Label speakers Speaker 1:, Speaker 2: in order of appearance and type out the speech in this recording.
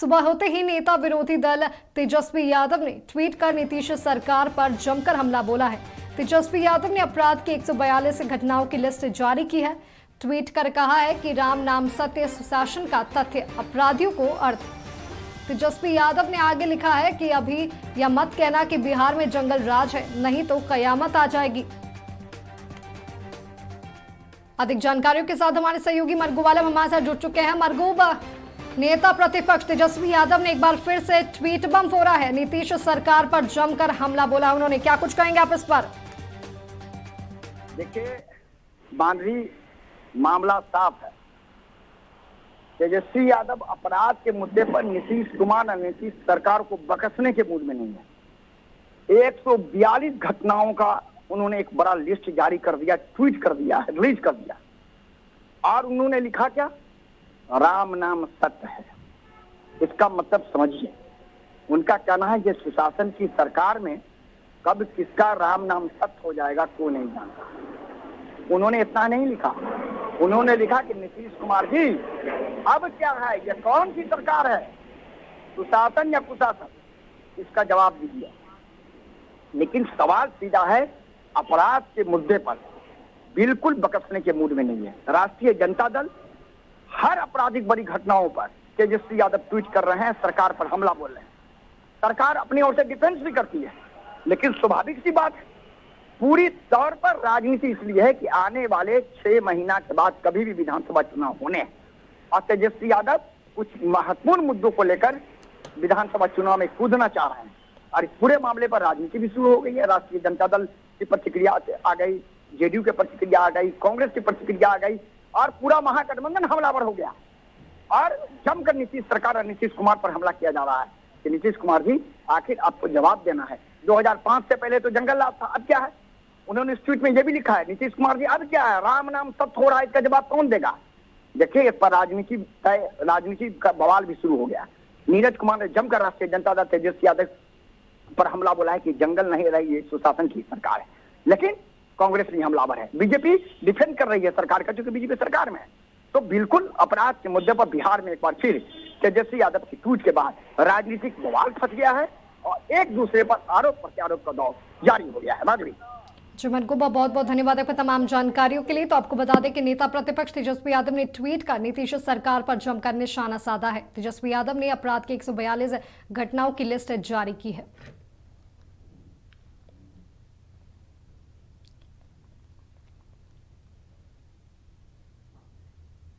Speaker 1: सुबह होते ही नेता विरोधी दल तेजस्वी यादव ने ट्वीट कर नीतीश सरकार पर जमकर हमला बोला है। तेजस्वी यादव ने अपराध की 142 घटनाओं की लिस्ट जारी की है। ट्वीट कर कहा है कि राम नाम सत्य, सुशासन का तथ्य, अपराधियों को अर्थ। तेजस्वी यादव ने आगे लिखा है कि अभी यह मत कहना कि बिहार में जंगल राज है, नहीं तो कयामत आ जाएगी। अधिक जानकारियों के साथ हमारे सहयोगी मरगूब आलम हमारे साथ जुड़ चुके हैं। मरगूब, नेता प्रतिपक्ष तेजस्वी यादव ने एक बार फिर से ट्वीट बम फोड़ा है, नीतीश सरकार पर जमकर हमला बोला उन्होंने, क्या कुछ कहेंगे आप इस पर?
Speaker 2: देखिए, बांधरी मामला साफ है। तेजस्वी यादव अपराध के मुद्दे पर नीतीश कुमार और नीतीश सरकार को बकसने के मूड में नहीं है। 142 घटनाओं का उन्होंने एक बड़ा लिस्ट जारी कर दिया, ट्वीट कर दिया, रिलीज कर दिया और उन्होंने लिखा क्या? राम नाम सत्य है। इसका मतलब समझिए, उनका कहना है कि सुशासन की सरकार में कब किसका राम नाम सत्य हो जाएगा कोई नहीं जानता। उन्होंने इतना नहीं लिखा, उन्होंने लिखा कि नीतीश कुमार जी अब क्या है, ये कौन सी सरकार है, सुशासन या कुशासन, इसका जवाब दीजिए। लेकिन सवाल सीधा है, अपराध के मुद्दे पर बिल्कुल बकसने के मूड में नहीं है। राष्ट्रीय जनता दल हर आपराधिक बड़ी घटनाओं पर तेजस्वी यादव ट्वीट कर रहे हैं, सरकार पर हमला बोल रहे हैं। सरकार अपनी ओर से डिफेंस भी करती है, लेकिन स्वाभाविक सी बात है, पूरी तौर पर राजनीति इसलिए है कि आने वाले 6 महीना के बाद कभी भी विधानसभा चुनाव होने हैं और तेजस्वी यादव कुछ महत्वपूर्ण मुद्दों को लेकर विधानसभा चुनाव में कूदना चाह रहे हैं और इस पूरे मामले पर राजनीति भी शुरू हो गई है। राष्ट्रीय जनता दल की प्रतिक्रिया आ गई, जेडीयू की प्रतिक्रिया आ गई, कांग्रेस की प्रतिक्रिया आ गई और पूरा महागठबंधन हमलावर हो गया और जमकर नीतीश सरकार और नीतीश कुमार पर हमला किया जा रहा है कि नीतीश कुमार जी आखिर आपको जवाब देना है। 2005 से पहले तो जंगल राज था, अब क्या है? उन्होंने इस ट्वीट में यह भी लिखा है, नीतीश कुमार जी अब क्या है, राम नाम सत्य हो रहा है, इसका जवाब कौन देगा? देखिए, इस पर राजनीति का बवाल भी शुरू हो गया। नीरज कुमार ने जमकर राष्ट्रीय जनता दल तेजस्वी यादव पर हमला बोला है कि जंगल नहीं रही, ये सुशासन की सरकार है। लेकिन कांग्रेस नहीं हमलावर है, बीजेपी डिफेंड कर रही है सरकार का, क्योंकि बीजेपी सरकार में है। तो बिल्कुल अपराध के मुद्दे पर बिहार में एक बार फिर तेजस्वी यादव की ट्वीट के बाद राजनीतिक बवाल फंस गया है और एक दूसरे पर आरोप प्रत्यारोप का दौर जारी हो गया है। माधुरी
Speaker 1: जी, मरगूब, बहुत बहुत धन्यवाद आपको तमाम जानकारियों के लिए। तो आपको बता दें कि नेता प्रतिपक्ष तेजस्वी यादव ने ट्वीट कर नीतीश सरकार पर जमकर निशाना साधा है। तेजस्वी यादव ने अपराध की 142 घटनाओं की लिस्ट जारी की है।